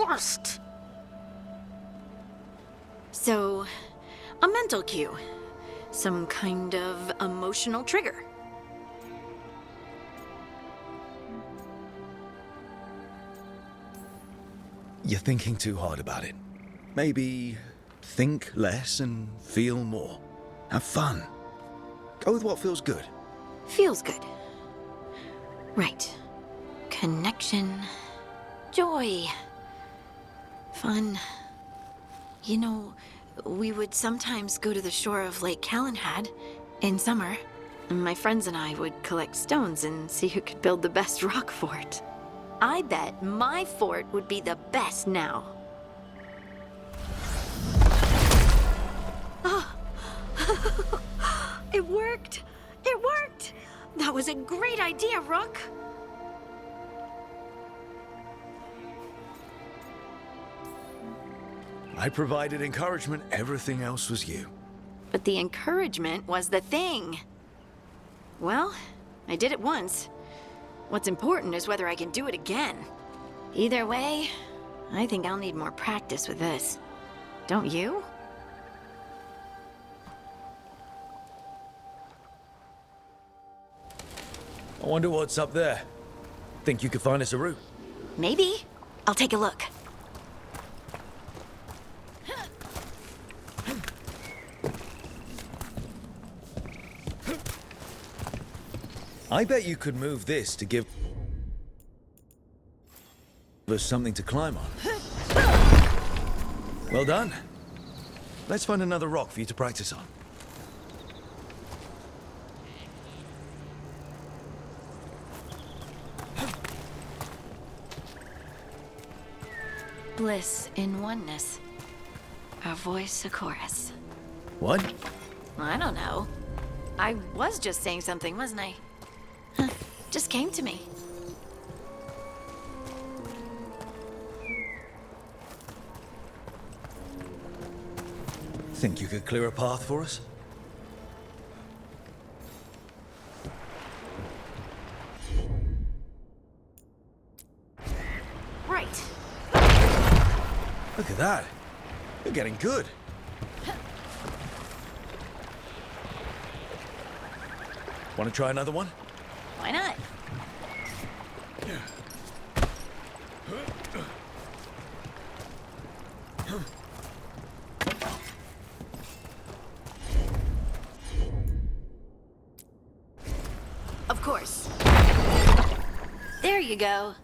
worst. So, a mental cue. Some kind of emotional trigger. You're thinking too hard about it. Maybe think less and feel more. Have fun. Go with what feels good. Feels good. Right. Connection. Joy. Fun. You know, we would sometimes go to the shore of Lake Calenhad in summer. My friends and I would collect stones and see who could build the best rock fort. I bet my fort would be the best now. Oh. It worked! It worked! That was a great idea, Rook! I provided encouragement, everything else was you. But the encouragement was the thing. Well, I did it once. What's important is whether I can do it again. Either way, I think I'll need more practice with this. Don't you? I wonder what's up there. Think you could find us a route? Maybe. I'll take a look. I bet you could move this to give us something to climb on. Well done. Let's find another rock for you to practice on. Bliss in oneness. A voice, a chorus. What? I don't know. I was just saying something, wasn't I? Huh. Just came to me. Think you could clear a path for us? Right. Look at that. You're getting good. Want to try another one? Why not? Of course. There you go.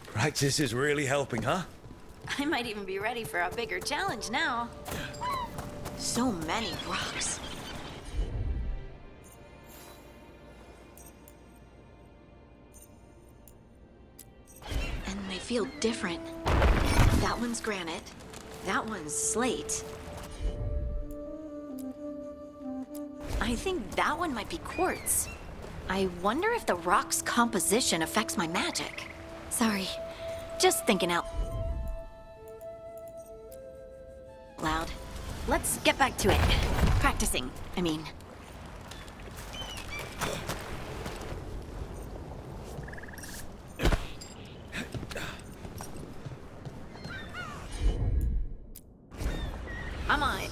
Practice is really helping, huh? I might even be ready for a bigger challenge now. So many rocks. And they feel different. That one's granite. That one's slate. I think that one might be quartz. I wonder if the rock's composition affects my magic. Sorry, just thinking out loud. Let's get back to it. Practicing, I mean. I'm on it.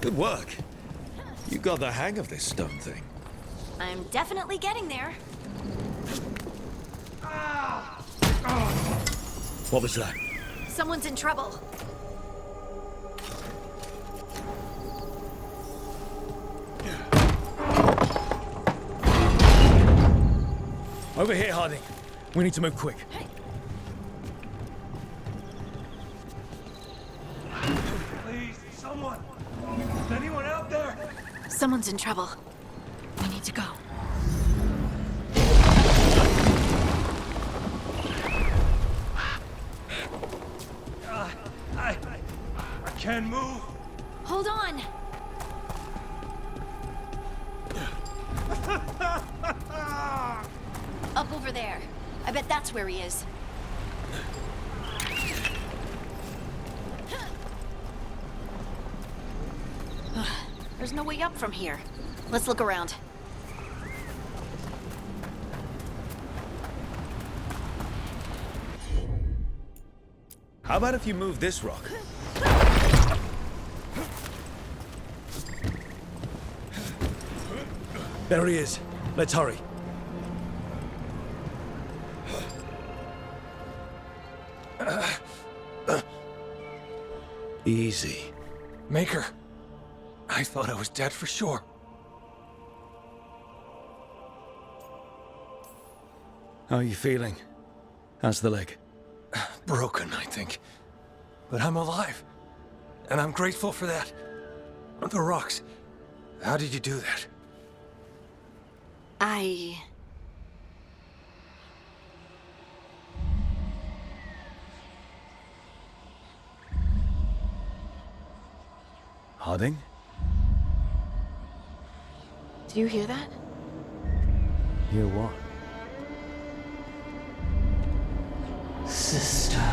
Good work. You got the hang of this stone thing. I'm definitely getting there. What was that? Someone's in trouble. Over here, Harding. We need to move quick. Please, someone! Is anyone out there? Someone's in trouble. We need to go. I can't move. Hold on! Up over there. I bet that's where he is. There's no way up from here. Let's look around. How about if you move this rock? There he is. Let's hurry. Easy. Maker. I thought I was dead for sure. How are you feeling? How's the leg? Broken, I think. But I'm alive. And I'm grateful for that. The rocks. How did you do that? Harding? Do you hear that? Hear what? Sister,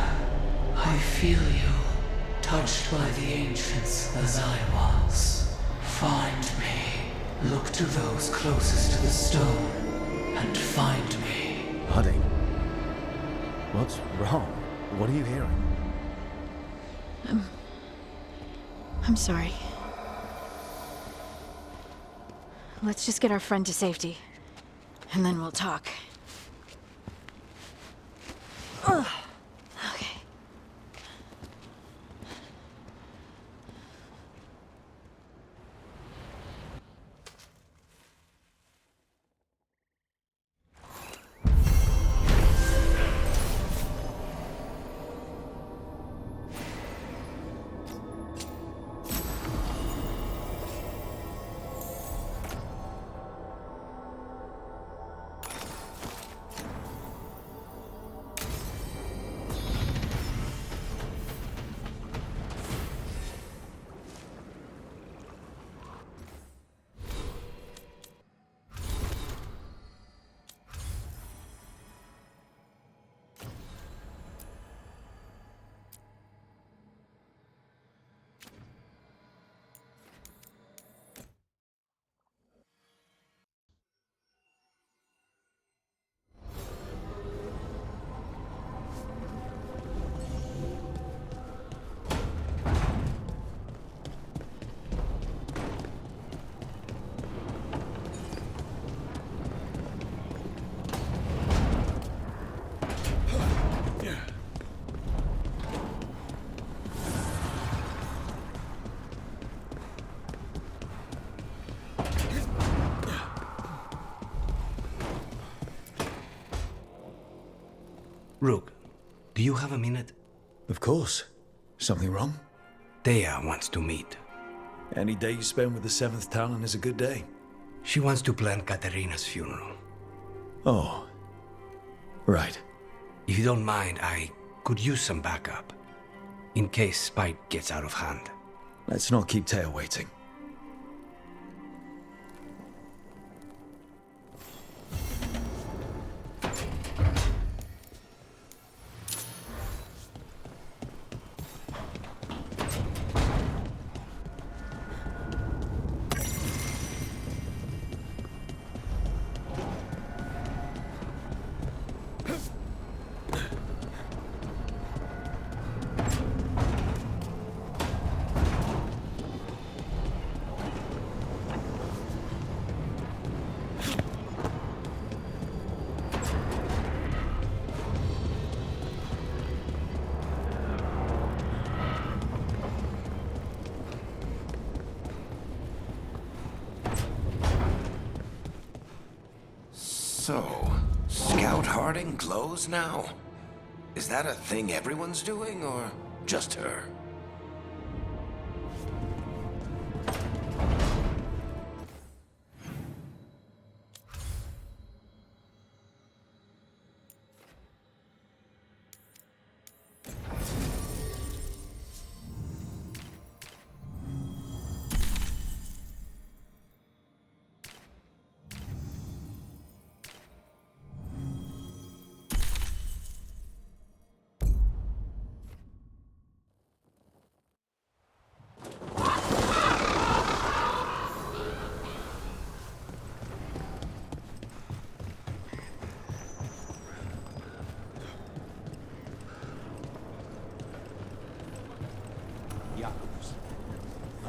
I feel you, touched by the ancients as I was. Find me. Look to those closest to the stone, and find me. Harding? What's wrong? What are you hearing? I'm sorry. Let's just get our friend to safety, and then we'll talk. Ugh. Okay. Rook, do you have a minute? Of course. Something wrong? Thea wants to meet. Any day you spend with the 7th Talon is a good day. She wants to plan Katerina's funeral. Oh. Right. If you don't mind, I could use some backup. In case Spike gets out of hand. Let's not keep Taya waiting. So, Scout Harding glows now? Is that a thing everyone's doing, or just her?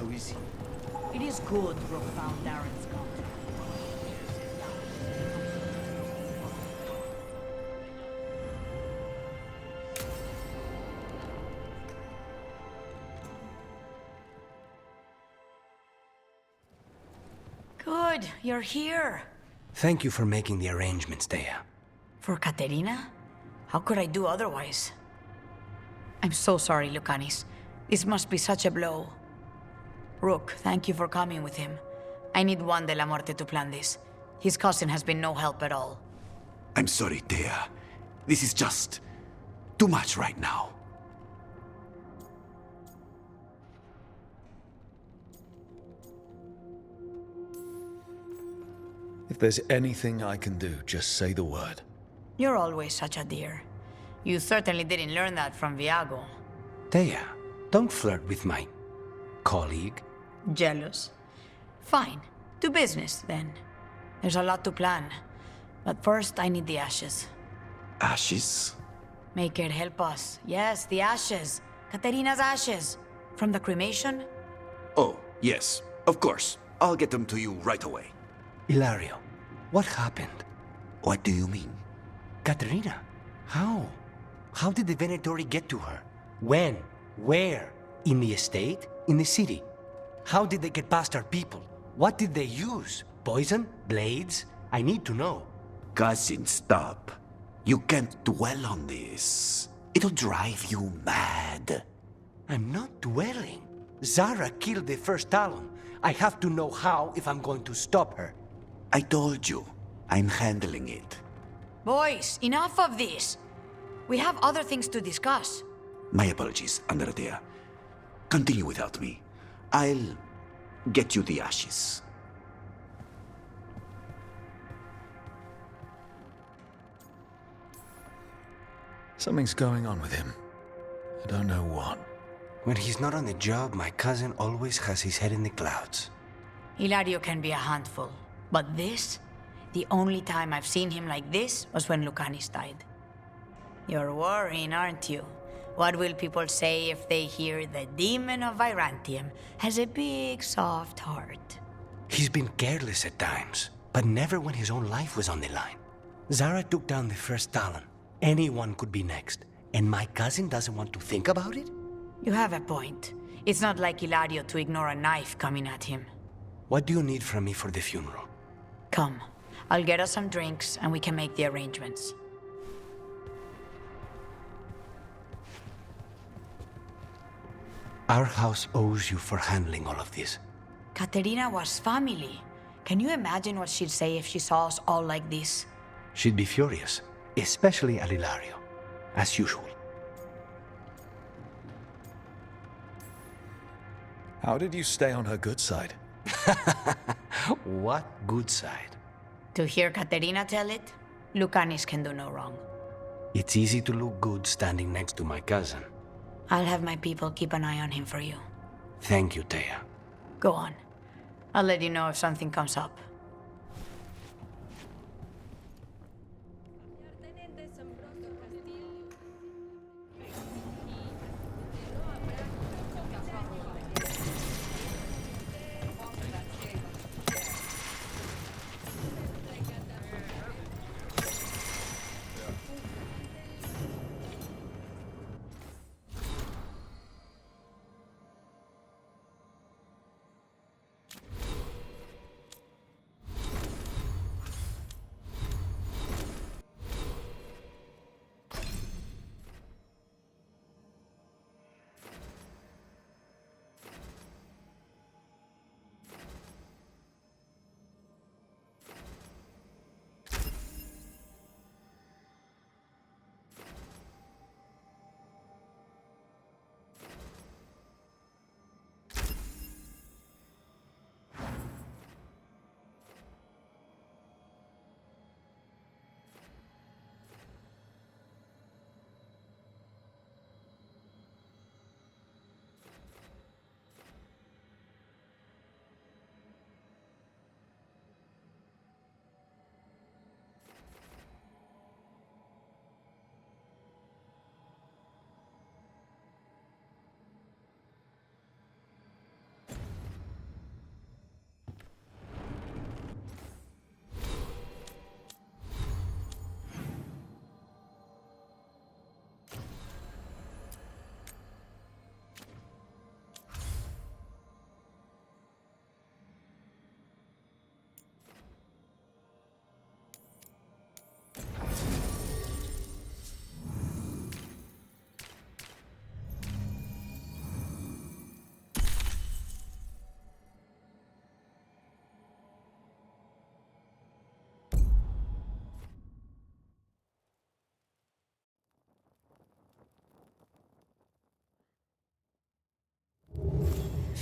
How is he? It is good Rook found Darren's contract. Good, you're here. Thank you for making the arrangements, Dea. For Katerina? How could I do otherwise? I'm so sorry, Lucanis. This must be such a blow. Rook, thank you for coming with him. I need Juan de la Muerte to plan this. His cousin has been no help at all. I'm sorry, Dea. This is just too much right now. If there's anything I can do, just say the word. You're always such a dear. You certainly didn't learn that from Viago. Dea, don't flirt with my colleague. Jealous. Fine. To business, then. There's a lot to plan. But first, I need the ashes. Ashes? Make it help us. Yes, the ashes. Katerina's ashes. From the cremation? Oh, yes, of course. I'll get them to you right away. Hilario, what happened? What do you mean? Katerina, how? How did the Venatori get to her? When? Where? In the estate? In the city? How did they get past our people? What did they use? Poison? Blades? I need to know. Cousin, stop. You can't dwell on this. It'll drive you mad. I'm not dwelling. Zara killed the first Talon. I have to know how if I'm going to stop her. I told you, I'm handling it. Boys, enough of this. We have other things to discuss. My apologies, Andradea. Continue without me. I'll get you the ashes. Something's going on with him. I don't know what. When he's not on the job, my cousin always has his head in the clouds. Hilario can be a handful. But this? The only time I've seen him like this was when Lucanis died. You're worrying, aren't you? What will people say if they hear the demon of Virantium has a big, soft heart? He's been careless at times, but never when his own life was on the line. Zara took down the first Talon. Anyone could be next, and my cousin doesn't want to think about it? You have a point. It's not like Hilario to ignore a knife coming at him. What do you need from me for the funeral? Come, I'll get us some drinks and we can make the arrangements. Our house owes you for handling all of this. Katerina was family. Can you imagine what she'd say if she saw us all like this? She'd be furious, especially at Hilario, as usual. How did you stay on her good side? What good side? To hear Katerina tell it, Lucanis can do no wrong. It's easy to look good standing next to my cousin. I'll have my people keep an eye on him for you. Thank you, Dea. Go on. I'll let you know if something comes up.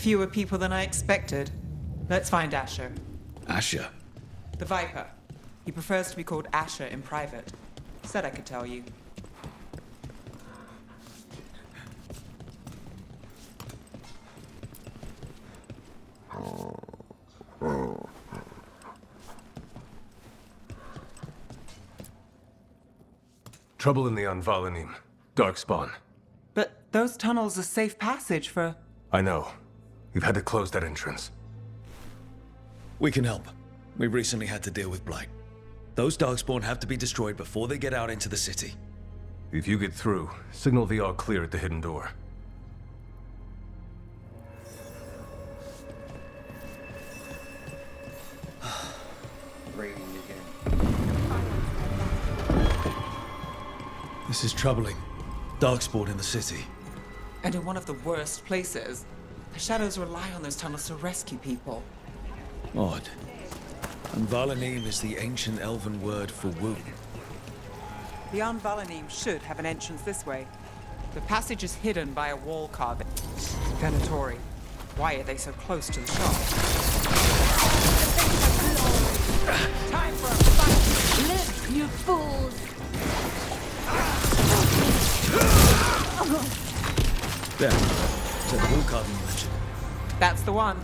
Fewer people than I expected. Let's find Asher. Asher? The Viper. He prefers to be called Asher in private. Said I could tell you. Trouble in the Anvalanim. Darkspawn. But those tunnels are safe passage for... I know. We've had to close that entrance. We can help. We recently had to deal with Blight. Those Darkspawn have to be destroyed before they get out into the city. If you get through, signal the all clear at the hidden door. Raining again. This is troubling. Darkspawn in the city. And in one of the worst places. The Shadows rely on those tunnels to rescue people. Odd. And Valanim is the ancient elven word for womb. The Anvalanim should have an entrance this way. The passage is hidden by a wall carving. Venatori. Why are they so close to the shop? Time for a fight! Live, you fools! There. Is that the wall carving you mentioned? That's the one.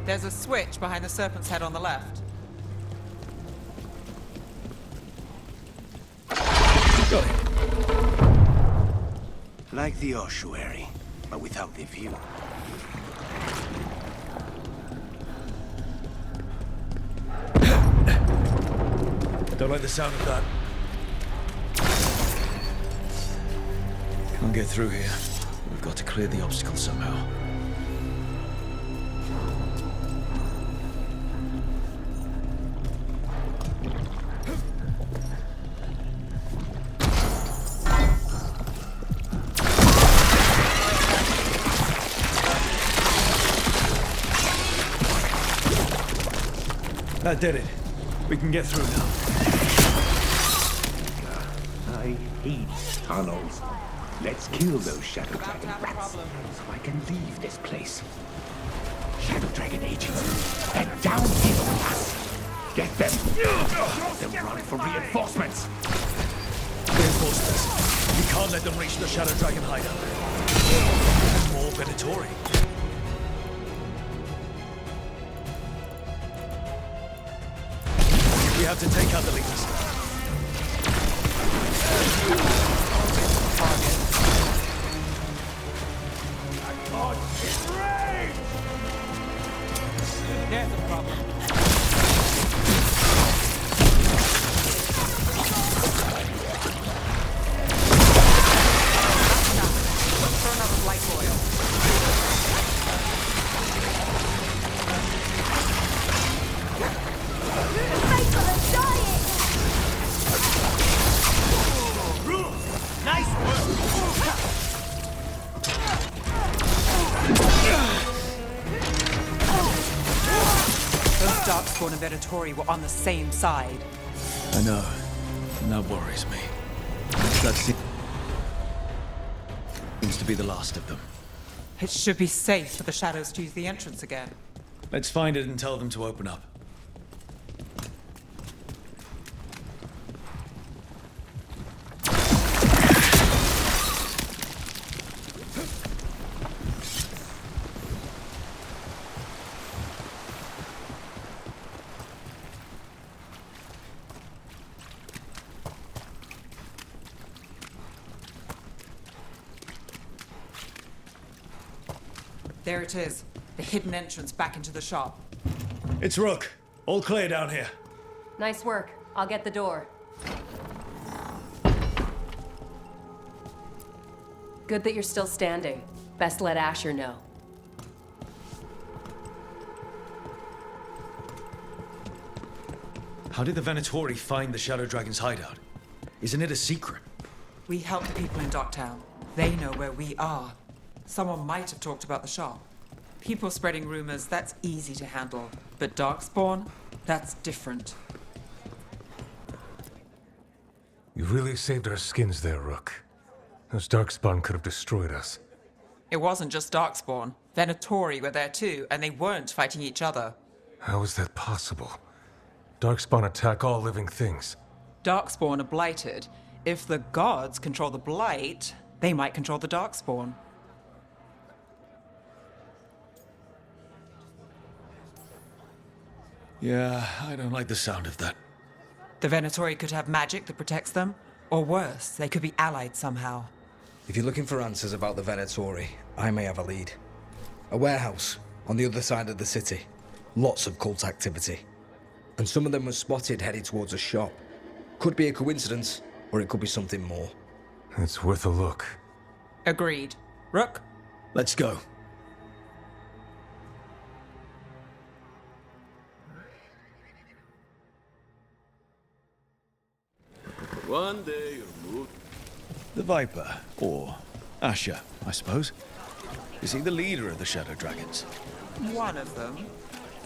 There's a switch behind the serpent's head on the left. Got it. Like the ossuary, but without the view. Don't like the sound of that. Can't get through here. We've got to clear the obstacle somehow. That did it. We can get through now. I hate tunnels. Let's kill those Shadow Dragon rats, so I can leave this place. Shadow Dragon agents, they're downhill with us. Get them. They'll run for reinforcements. Reinforcements. We can't let them reach the Shadow Dragon hideout. More Venatori. We have to take out the leaders. There's a problem. Look for another light oil. Darkspawn and Venatori were on the same side. I know. And that worries me. That seems to be the last of them. It should be safe for the Shadows to use the entrance again. Let's find it and tell them to open up. There it is. The hidden entrance back into the shop. It's Rook. All clear down here. Nice work. I'll get the door. Good that you're still standing. Best let Asher know. How did the Venatori find the Shadow Dragon's hideout? Isn't it a secret? We help the people in Docktown. They know where we are. Someone might have talked about the shop. People spreading rumors, that's easy to handle. But Darkspawn, that's different. You really saved our skins there, Rook. Those Darkspawn could have destroyed us. It wasn't just Darkspawn. Venatori were there too, and they weren't fighting each other. How is that possible? Darkspawn attack all living things. Darkspawn are blighted. If the gods control the blight, they might control the Darkspawn. Yeah, I don't like the sound of that. The Venatori could have magic that protects them, or worse, they could be allied somehow. If you're looking for answers about the Venatori, I may have a lead. A warehouse on the other side of the city. Lots of cult activity. And some of them were spotted headed towards a shop. Could be a coincidence, or it could be something more. It's worth a look. Agreed. Rook? Let's go. One day you'll move. The Viper, or Asher, I suppose. Is he the leader of the Shadow Dragons? One of them.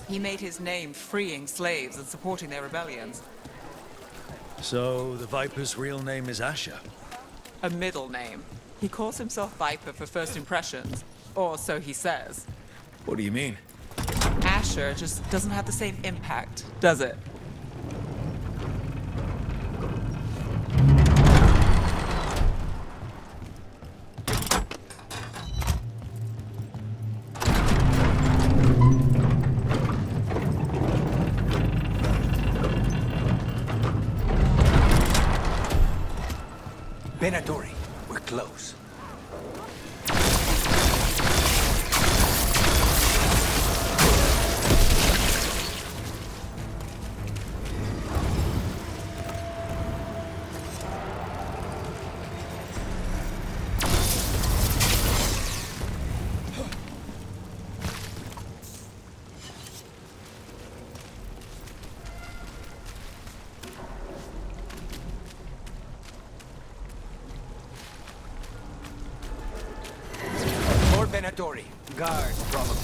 He made his name freeing slaves and supporting their rebellions. So, the Viper's real name is Asher? A middle name. He calls himself Viper for first impressions, or so he says. What do you mean? Asher just doesn't have the same impact, does it? Venatori, we're close. Venatori. Guards, probably.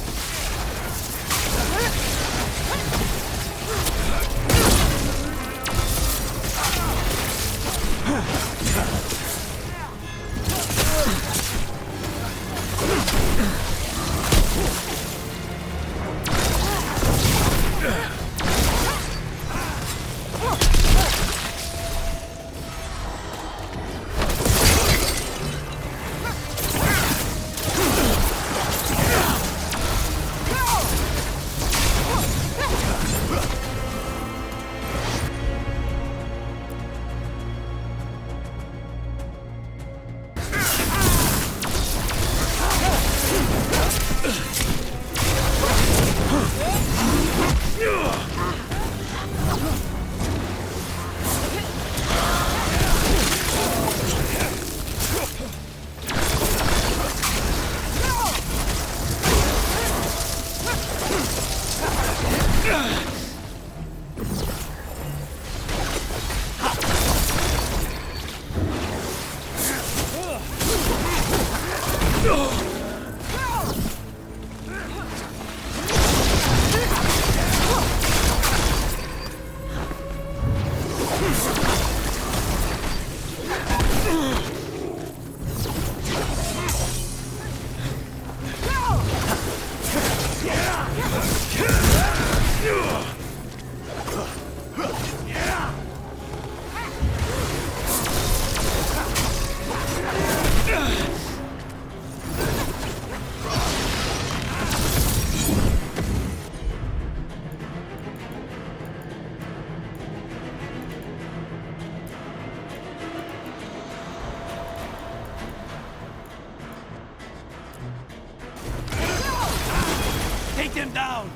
Take them down!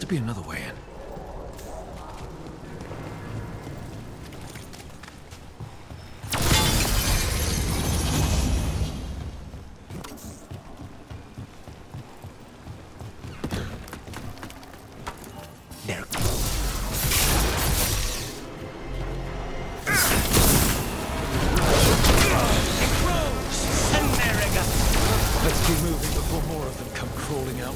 to be another way in. They're Let's keep moving before more of them come crawling out.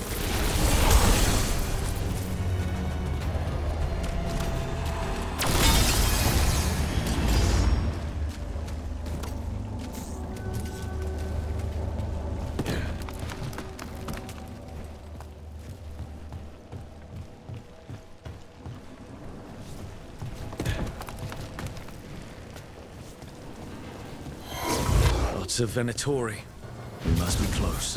Lots of Venatori. We must be close.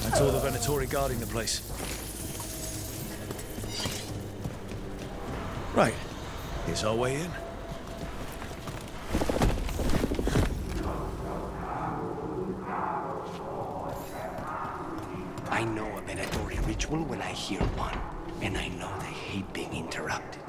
That's all the Venatori guarding the place. Right. Here's our way in. I know a Venatori ritual when I hear one, and I know they hate being interrupted.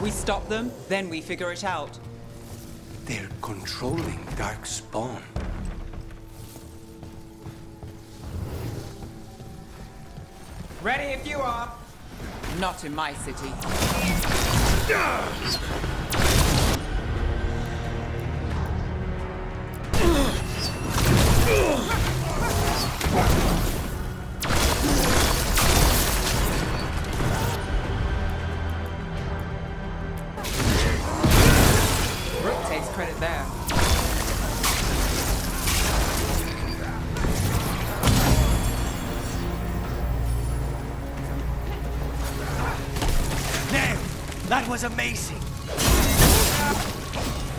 We stop them, then we figure it out. They're controlling Darkspawn. Ready if you are. Not in my city. Rook takes credit there. That was amazing!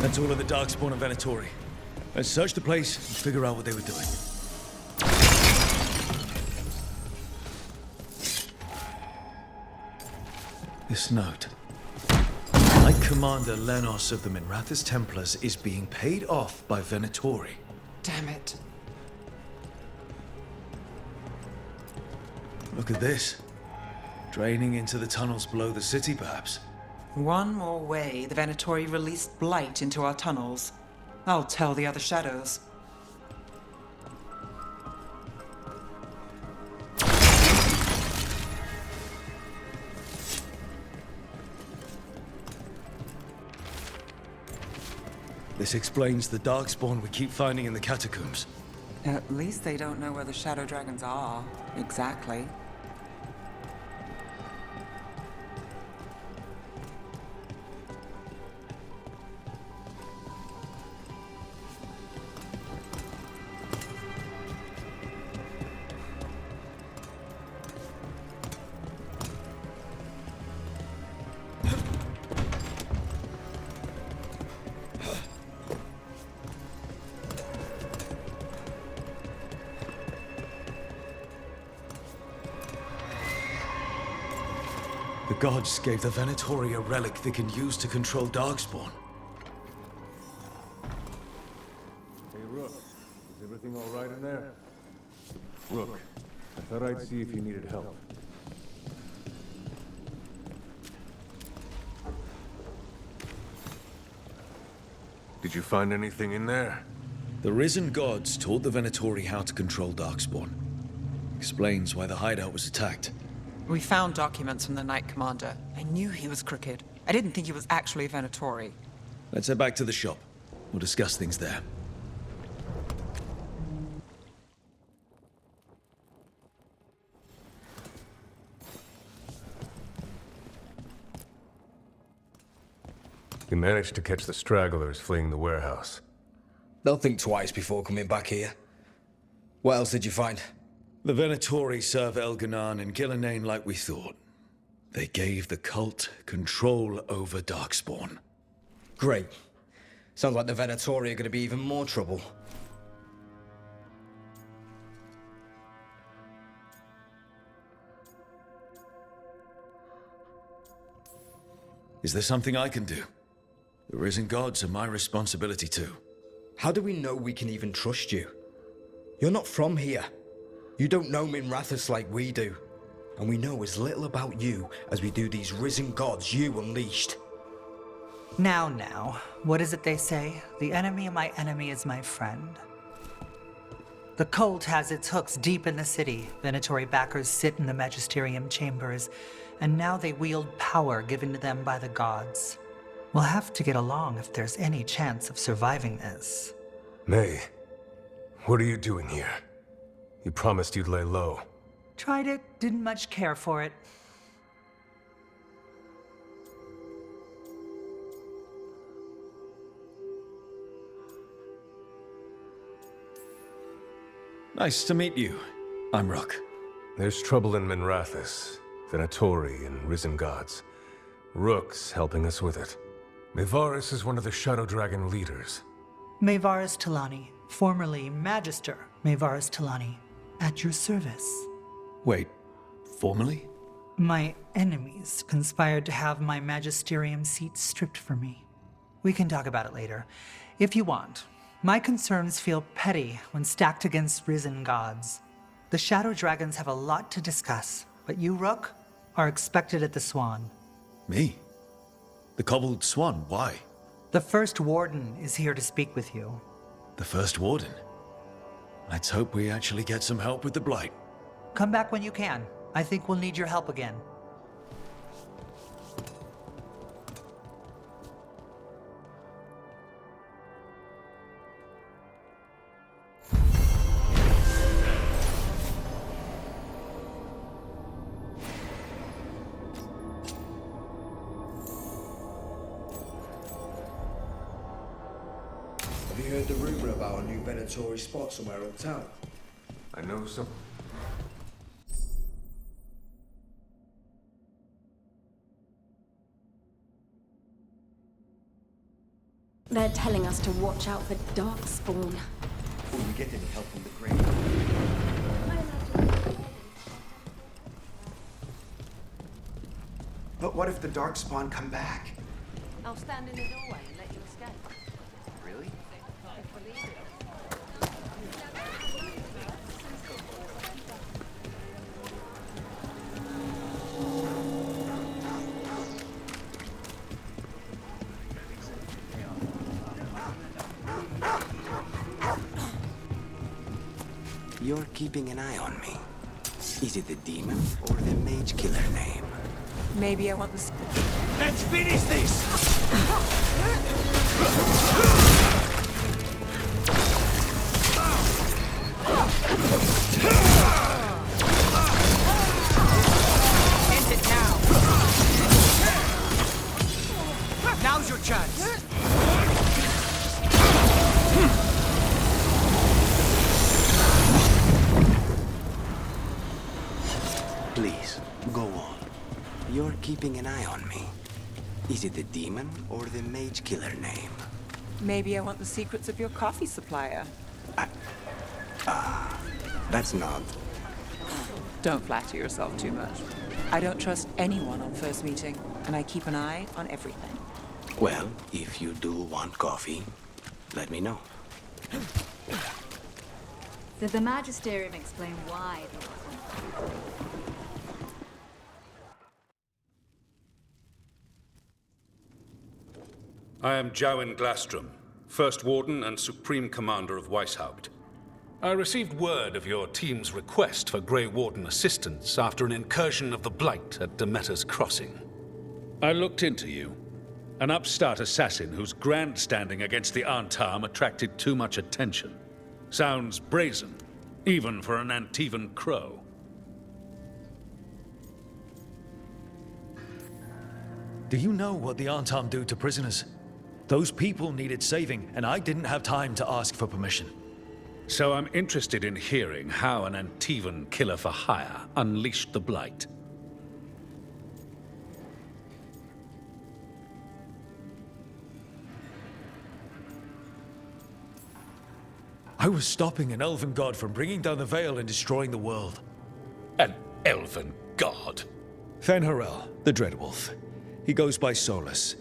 That's all of the Darkspawn and Venatori. Let's search the place and figure out what they were doing. This note. Knight Commander Lenos of the Minrathous Templars is being paid off by Venatori. Damn it. Look at this. Draining into the tunnels below the city, perhaps. One more way the Venatori released blight into our tunnels. I'll tell the other shadows. This explains the Darkspawn we keep finding in the catacombs. At least they don't know where the shadow dragons are, exactly. The gods gave the Venatori a relic they can use to control Darkspawn. Hey, Rook. Is everything all right in there? Rook, I thought I'd see if you needed help. Did you find anything in there? The risen gods taught the Venatori how to control Darkspawn. Explains why the hideout was attacked. We found documents from the Knight Commander. I knew he was crooked. I didn't think he was actually a Venatori. Let's head back to the shop. We'll discuss things there. You managed to catch the stragglers fleeing the warehouse. They'll think twice before coming back here. What else did you find? The Venatori serve Elganan and Gillenane like we thought. They gave the cult control over Darkspawn. Great. Sounds like the Venatori are going to be even more trouble. Is there something I can do? The risen gods are my responsibility too. How do we know we can even trust you? You're not from here. You don't know Minrathous like we do. And we know as little about you as we do these risen gods you unleashed. Now, what is it they say? The enemy of my enemy is my friend. The cult has its hooks deep in the city. Venatori backers sit in the magisterium chambers, and now they wield power given to them by the gods. We'll have to get along if there's any chance of surviving this. May, what are you doing here? You promised you'd lay low. Tried it, didn't much care for it. Nice to meet you. I'm Rook. There's trouble in Minrathous, Venatori and risen gods. Rook's helping us with it. Mayvaris is one of the Shadow Dragon leaders. Mayvaris Talani, formerly Magister Mayvaris Talani, at your service. Wait, formally? My enemies conspired to have my magisterium seat stripped from me. We can talk about it later, if you want. My concerns feel petty when stacked against risen gods. The Shadow Dragons have a lot to discuss, but you, Rook, are expected at the Swan. Me? The cobbled swan, why? The The First Warden is here to speak with you. The First Warden? Let's hope we actually get some help with the Blight. Come back when you can. I think we'll need your help again. Have you heard the rumor about a new Venatori spot somewhere uptown? I know some. They're telling us to watch out for Darkspawn. Will we get any help from the grave? But what if the Darkspawn come back? I'll stand in the doorway and let you escape. Really? You're keeping an eye on me. Is it the demon or the mage killer name? Maybe I want the... Let's finish this! End it now! Now's your chance! Please, go on. You're keeping an eye on me. Is it the demon or the mage killer name? Maybe I want the secrets of your coffee supplier. That's not... Don't flatter yourself too much. I don't trust anyone on first meeting, and I keep an eye on everything. Well, if you do want coffee, let me know. Did the Magisterium explain why? I am Jowin Glastrom, First Warden and Supreme Commander of Weishaupt. I received word of your team's request for Grey Warden assistance after an incursion of the Blight at Demeter's Crossing. I looked into you. An upstart assassin whose grandstanding against the Antarm attracted too much attention. Sounds brazen, even for an Antivan crow. Do you know what the Antarm do to prisoners? Those people needed saving, and I didn't have time to ask for permission. So I'm interested in hearing how an Antivan killer for hire unleashed the Blight. I was stopping an elven god from bringing down the Veil and destroying the world. An elven god? Fen'Harel, the Dreadwolf. He goes by Solus.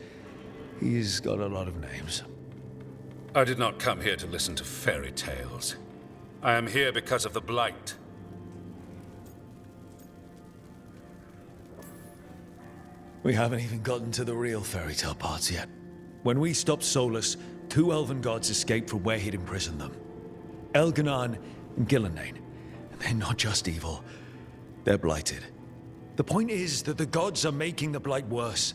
He's got a lot of names. I did not come here to listen to fairy tales. I am here because of the Blight. We haven't even gotten to the real fairy tale parts yet. When we stopped Solus, 2 elven gods escaped from where he'd imprisoned them. Elganan and Gillenane. And they're not just evil. They're blighted. The point is that the gods are making the Blight worse.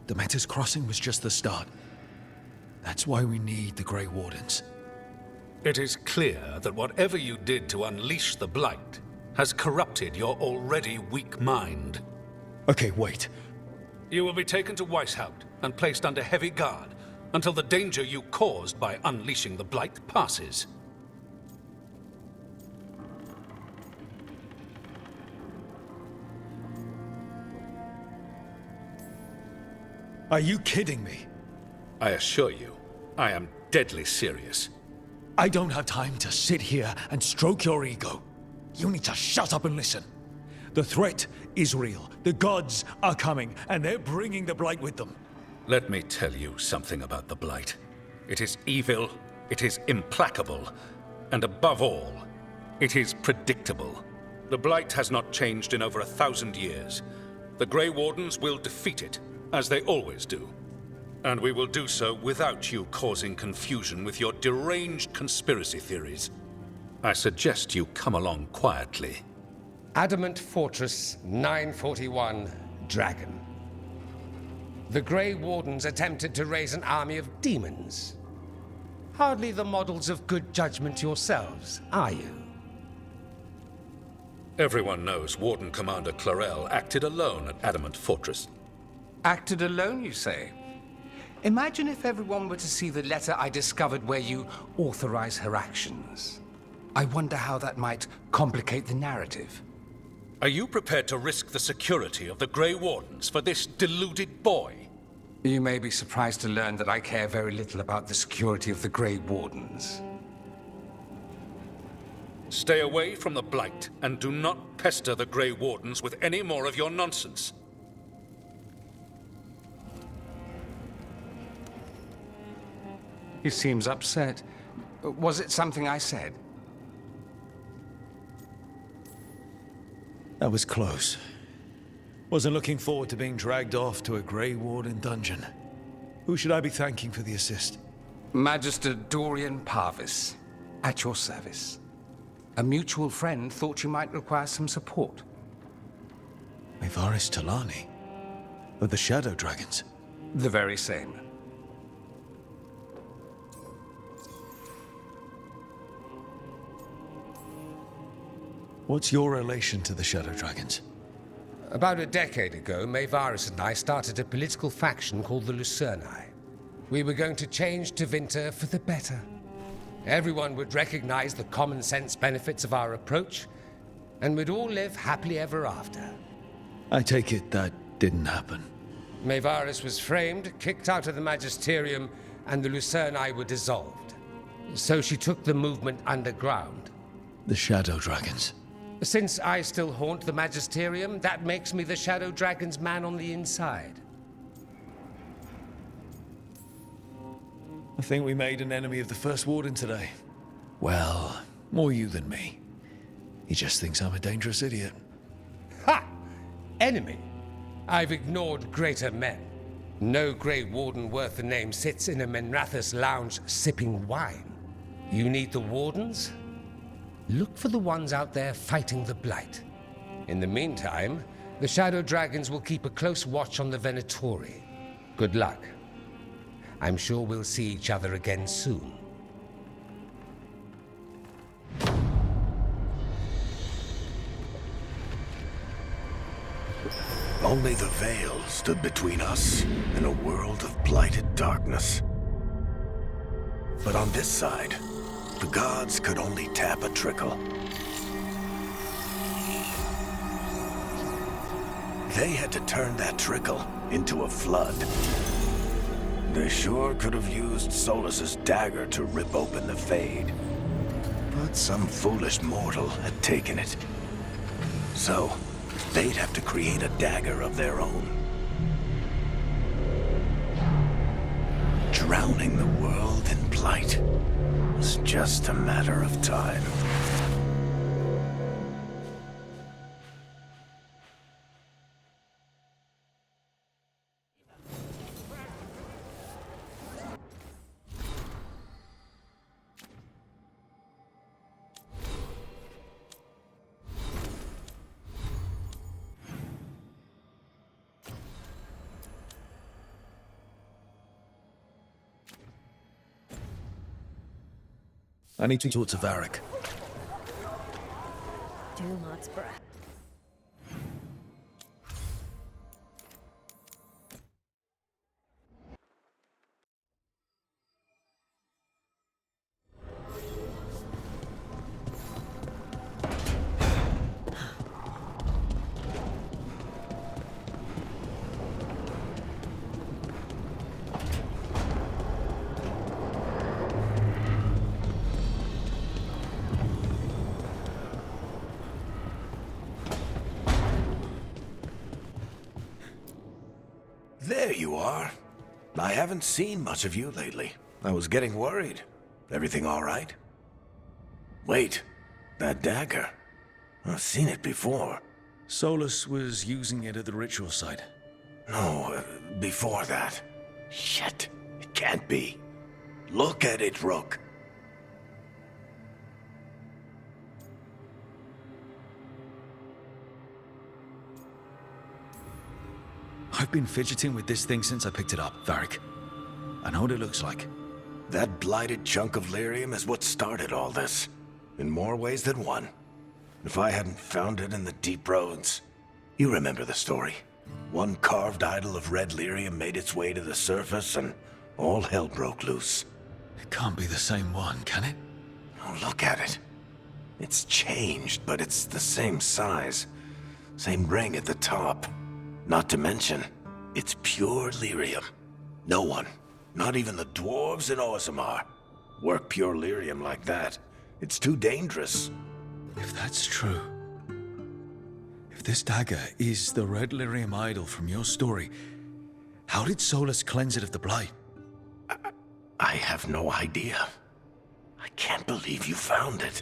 Demeter's Crossing was just the start. That's why we need the Grey Wardens. It is clear that whatever you did to unleash the Blight has corrupted your already weak mind. Okay, wait. You will be taken to Weishaupt and placed under heavy guard until the danger you caused by unleashing the Blight passes. Are you kidding me? I assure you, I am deadly serious. I don't have time to sit here and stroke your ego. You need to shut up and listen. The threat is real. The gods are coming, and they're bringing the Blight with them. Let me tell you something about the Blight. It is evil, it is implacable, and above all, it is predictable. The Blight has not changed in over 1,000 years. The Grey Wardens will defeat it, as they always do. And we will do so without you causing confusion with your deranged conspiracy theories. I suggest you come along quietly. Adamant Fortress 941, Dragon. The Grey Wardens attempted to raise an army of demons. Hardly the models of good judgment yourselves, are you? Everyone knows Warden Commander Clarel acted alone at Adamant Fortress. Acted alone, you say? Imagine if everyone were to see the letter I discovered where you authorize her actions. I wonder how that might complicate the narrative. Are you prepared to risk the security of the Grey Wardens for this deluded boy? You may be surprised to learn that I care very little about the security of the Grey Wardens. Stay away from the Blight, and do not pester the Grey Wardens with any more of your nonsense. He seems upset. Was it something I said? That was close. Wasn't looking forward to being dragged off to a Grey Warden dungeon. Who should I be thanking for the assist? Magister Dorian Parvis, at your service. A mutual friend thought you might require some support. Mevaris Talani? Of the Shadow Dragons? The very same. What's your relation to the Shadow Dragons? About a decade ago, Mevaris and I started a political faction called the Lucerni. We were going to change Tevinter for the better. Everyone would recognize the common sense benefits of our approach, and we'd all live happily ever after. I take it that didn't happen. Mevaris was framed, kicked out of the Magisterium, and the Lucerni were dissolved. So she took the movement underground. The Shadow Dragons. Since I still haunt the Magisterium, that makes me the Shadow Dragon's man on the inside. I think we made an enemy of the First Warden today. Well, more you than me. He just thinks I'm a dangerous idiot. Ha! Enemy? I've ignored greater men. No Grey Warden worth the name sits in a Menrathus lounge sipping wine. You need the Wardens? Look for the ones out there fighting the Blight. In the meantime, the Shadow Dragons will keep a close watch on the Venatori. Good luck. I'm sure we'll see each other again soon. Only the veil stood between us and a world of blighted darkness. But on this side, the gods could only tap a trickle. They had to turn that trickle into a flood. They sure could have used Solus's dagger to rip open the Fade. But some foolish mortal had taken it. So, they'd have to create a dagger of their own. Drowning the world in blight was just a matter of time. I need to talk to Varric. Dumot's breath. There you are. I haven't seen much of you lately. I was getting worried. Everything all right? Wait, that dagger. I've seen it before. Solus was using it at the ritual site. No, before that. Shit. It can't be. Look at it, Rook. I've been fidgeting with this thing since I picked it up, Varric. I know what it looks like. That blighted chunk of lyrium is what started all this. In more ways than one. If I hadn't found it in the deep roads... You remember the story. One carved idol of red lyrium made its way to the surface and all hell broke loose. It can't be the same one, can it? Oh, look at it. It's changed, but it's the same size. Same ring at the top. Not to mention, it's pure lyrium. No one, not even the dwarves in Orzammar, work pure lyrium like that. It's too dangerous. If that's true... If this dagger is the red lyrium idol from your story, how did Solus cleanse it of the blight? I have no idea. I can't believe you found it.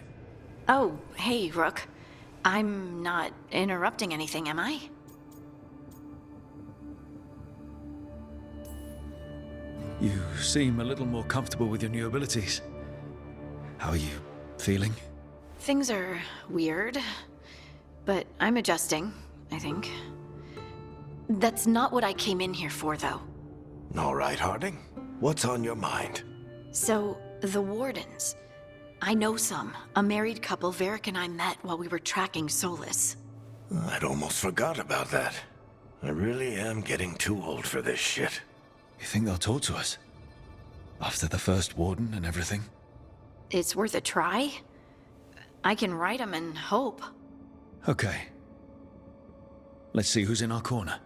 Oh, hey, Rook. I'm not interrupting anything, am I? You seem a little more comfortable with your new abilities. How are you feeling? Things are weird, but I'm adjusting, I think. That's not what I came in here for, though. All right, Harding. What's on your mind? So, the Wardens. I know some. A married couple Varric and I met while we were tracking Solus. I'd almost forgot about that. I really am getting too old for this shit. You think they'll talk to us? After the first Warden and everything? It's worth a try. I can write them and hope. Okay. Let's see who's in our corner.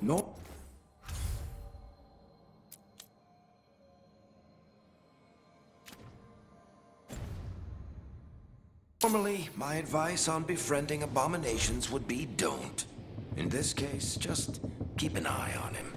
No. Normally, my advice on befriending abominations would be don't. In this case, just keep an eye on him.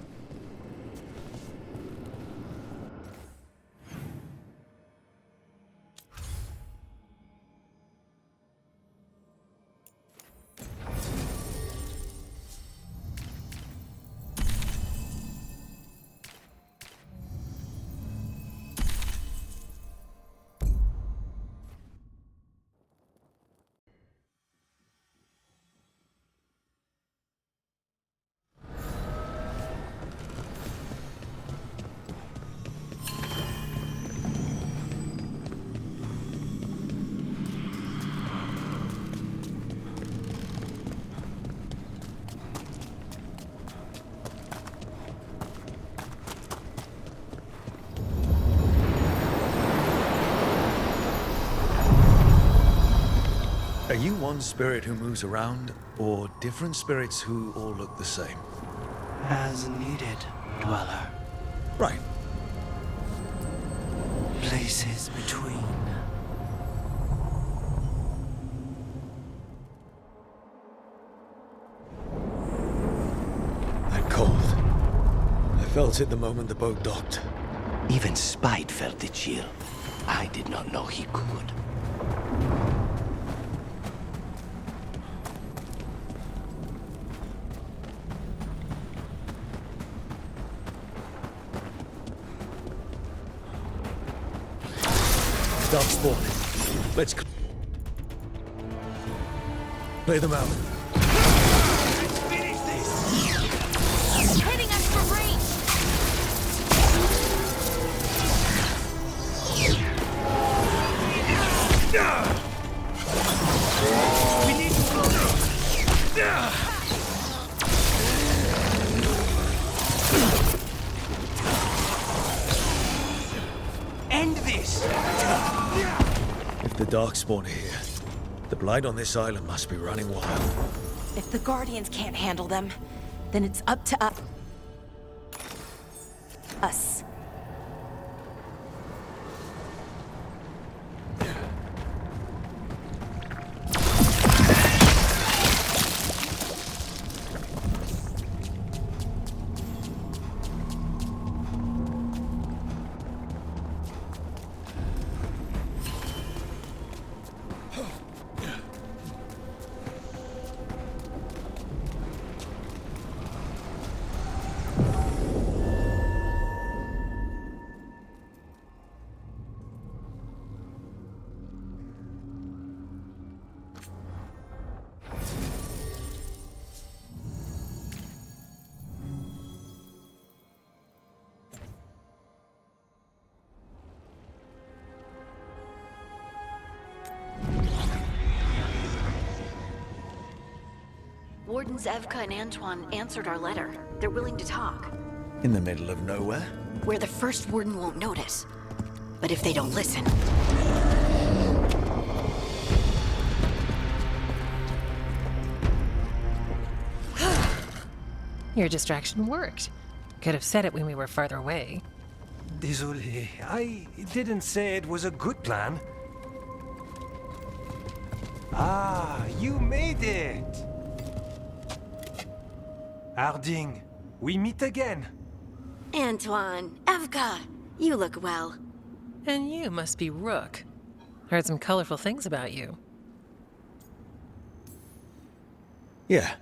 Are you one spirit who moves around, or different spirits who all look the same? As needed, Dweller. Right. Places between. That cold. I felt it the moment the boat docked. Even Spite felt the chill. I did not know he could. Dark spawn. Let's play them out. Let's finish this! He's hitting us from range! We need to end this! If the Darkspawn are here, the blight on this island must be running wild. If the Guardians can't handle them, then it's up to us. Wardens Evka and Antoine answered our letter. They're willing to talk. In the middle of nowhere? Where the first warden won't notice. But if they don't listen... Your distraction worked. Could have said it when we were farther away. Désolé, I didn't say it was a good plan. Ah, you made it! Harding, we meet again. Antoine, Evka, you look well. And you must be Rook. Heard some colorful things about you. Yeah,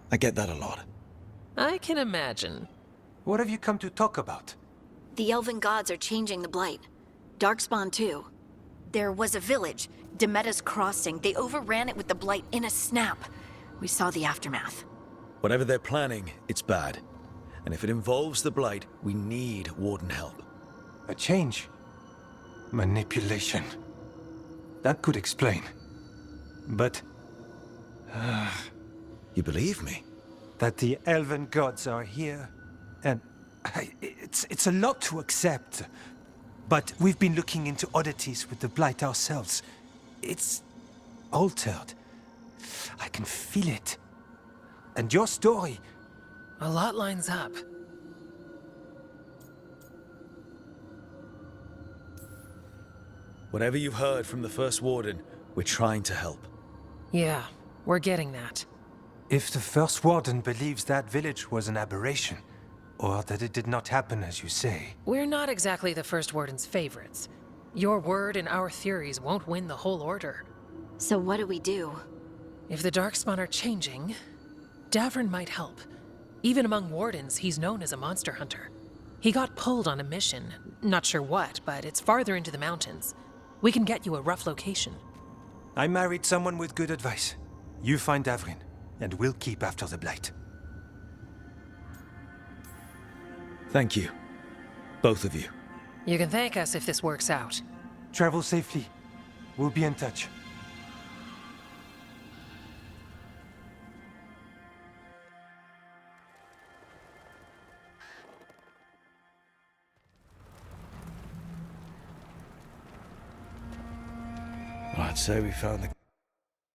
I get that a lot. I can imagine. What have you come to talk about? The Elven gods are changing the Blight. Darkspawn too. There was a village, Demeta's Crossing. They overran it with the Blight in a snap. We saw the aftermath. Whatever they're planning, it's bad. And if it involves the Blight, we need Warden help. A change? Manipulation. That could explain. But... You believe me? That the Elven gods are here, and... It's a lot to accept. But we've been looking into oddities with the Blight ourselves. It's... altered. I can feel it. And your story... A lot lines up. Whatever you've heard from the First Warden, we're trying to help. Yeah, we're getting that. If the First Warden believes that village was an aberration, or that it did not happen as you say... We're not exactly the First Warden's favorites. Your word and our theories won't win the whole order. So what do we do? If the Darkspawn are changing, Davrin might help. Even among Wardens, he's known as a monster hunter. He got pulled on a mission. Not sure what, but it's farther into the mountains. We can get you a rough location. I married someone with good advice. You find Davrin, and we'll keep after the Blight. Thank you. Both of you. You can thank us if this works out. Travel safely. We'll be in touch. Well, I'd say we found the